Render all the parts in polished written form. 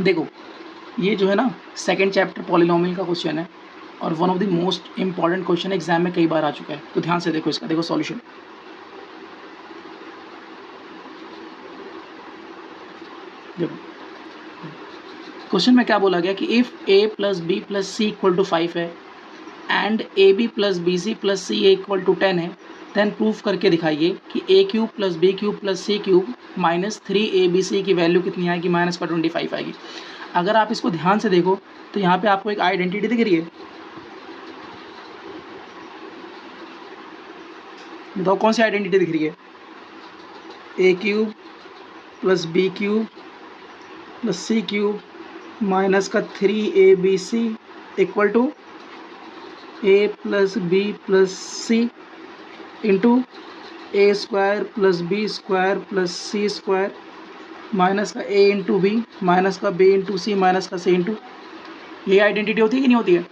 देखो ये जो है ना सेकंड चैप्टर पॉलिनोमियल का क्वेश्चन है और one of the most important question exam में कई बार आ चुका है, तो ध्यान से देखो इसका, देखो सॉल्यूशन। देखो क्वेश्चन में क्या बोला गया कि if a plus B plus C equal to 5 है and A B plus B C plus C A equal to 10 है, देन प्रूफ करके दिखाइए कि A cube plus B cube plus C cube minus 3abc की value कितनी आएगी, minus का 25 आएगी। अगर आप इसको ध्यान से देखो तो यहाँ पे आपको एक आइडेंटिटी दिख रही है, बताओ कौन सी आइडेंटिटी दिख रही है? A cube plus B cube plus C cube minus का 3abc equal to A plus B plus C into A square plus B square plus C square minus का ए इंटू बी माइनस का B into C minus का C into, ये identity होती है कि नहीं होती है?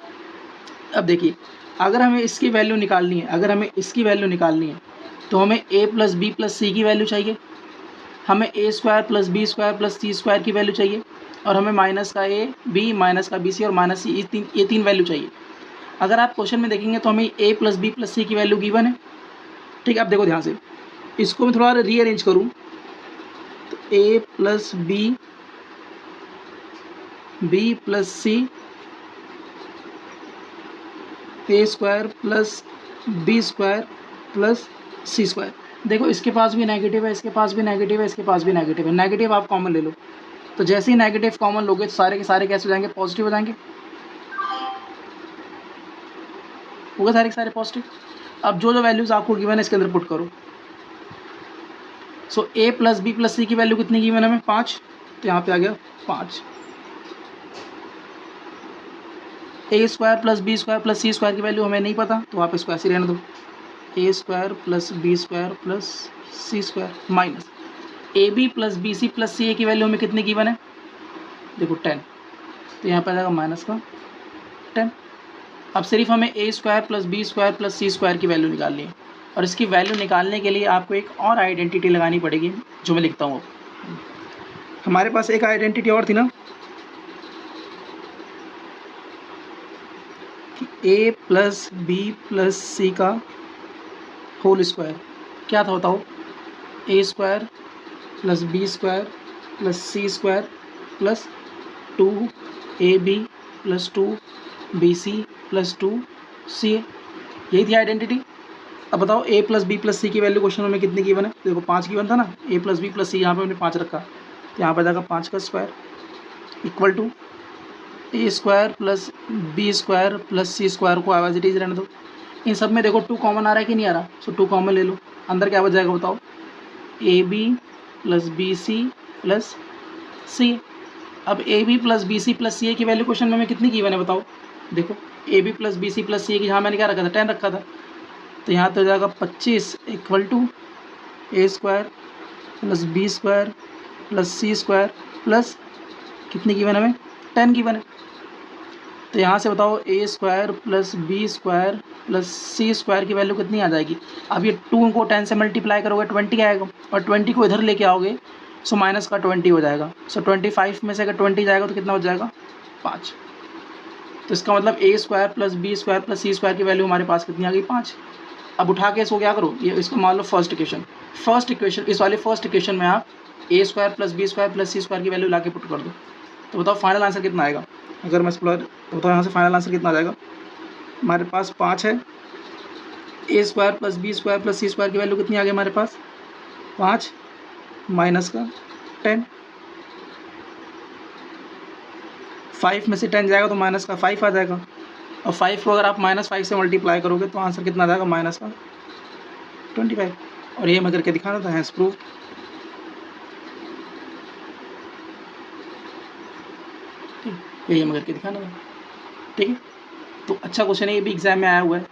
अब देखिए अगर हमें इसकी वैल्यू निकालनी है, अगर हमें इसकी वैल्यू निकालनी है तो हमें A plus B plus C की वैल्यू चाहिए, हमें A square plus B square plus C square की वैल्यू चाहिए और हमें माइनस का ए बी माइनस का बी सी और माइनस सी ये तीन वैल्यू चाहिए। अगर आप क्वेश्चन में देखेंगे तो हमें A plus B plus C की वैल्यू गिवन है, ठीक है। अब देखो ध्यान से, इसको मैं थोड़ा रीअरेंज करूँ तो A plus B plus C A square plus B square plus C square. देखो इसके पास भी नेगेटिव है, इसके पास भी नेगेटिव है, इसके पास भी नेगेटिव है, नेगेटिव आप कॉमन ले लो, तो जैसे ही नेगेटिव कॉमन लोगे तो सारे के सारे कैसे हो जाएंगे, पॉजिटिव हो जाएंगे, होगा सारे के सारे पॉजिटिव। अब जो जो वैल्यूज आपको गिवन है इसके अंदर पुट करो। सो ए प्लस बी प्लस सी की वैल्यू कितनी गिवन है हमें, 5, तो यहाँ पे आ गया 5। A square plus B square plus C square की वैल्यू हमें नहीं पता, तो आप इसको ऐसे रहने दो, A square plus B square plus C square minus A B plus B C plus C A की वैल्यू हमें कितनी गिवन है, देखो 10, तो यहाँ पर आ जाएगा माइनस का 10। अब सिर्फ हमें A square plus B square plus C square की वैल्यू निकालनी है और इसकी वैल्यू निकालने के लिए आपको एक और आइडेंटिटी लगानी पड़ेगी जो मैं लिखता हूँ। हमारे पास एक आइडेंटिटी और थी ना कि A plus B plus C का होल स्क्वायर, क्या था बताओ, A square plus B square plus C square plus 2ab plus 2bc plus 2ca, यही थी आइडेंटिटी। अब बताओ A plus B plus C की वैल्यू क्वेश्चन में कितनी गिवन है, देखो 5 गिवन था ना, ए प्लस बी प्लस सी यहाँ पे हमने 5 रखा, तो यहाँ पर जाएगा 5 का square equal to A square plus B square plus C square को एज इट इज रहने दो। इन सब में देखो 2 कॉमन आ रहा है कि नहीं आ रहा, सो 2 कॉमन ले लो, अंदर क्या बच जाएगा बताओ, A B plus B C plus C. अब A B plus B C plus C A की वैल्यू क्वेश्चन में हमें कितनी गिवन है बताओ, देखो A B plus B C plus C A की जहाँ मैंने क्या रखा था, 10 रखा था, तो यहाँ तो हो जाएगा 25 equal to A square plus B square plus C square plus कितनी गिवन हमें, 10 गिवन है। तो यहाँ से बताओ A square plus B square plus C square की वैल्यू कितनी आ जाएगी। अब ये 2 को 10 से मल्टीप्लाई करोगे 20 आएगा और 20 को इधर लेके आओगे सो माइनस का 20 हो जाएगा, सो 25 में से अगर 20 जाएगा तो कितना हो जाएगा, 5। तो इसका मतलब A square plus B square plus C square की वैल्यू हमारे पास कितनी आ गई, 5। अब उठा के इसको क्या करो, ये इसको मान लो फर्स्ट इक्वेशन, इस वाले फर्स्ट इक्वेशन में आप A square plus B square plus C square की वैल्यू ला के पुट कर दो, तो बताओ फाइनल आंसर कितना आएगा। अगर मैं इसको बताओ यहाँ से फाइनल आंसर कितना आ जाएगा, हमारे पास 5 है, A square plus B square plus C square की वैल्यू कितनी आ गई हमारे पास, 5 माइनस का 10, 5 में से 10 जाएगा तो माइनस का 5 आ जाएगा, और 5 को अगर आप -5 से मल्टीप्लाई करोगे तो आंसर कितना आ जाएगा, माइनस का 25। और ये मैं करके दिखाना था, हैंस प्रूफ। ये मैं करके दिखाना था, ठीक है। तो अच्छा क्वेश्चन है, ये भी एग्जाम में आया हुआ है।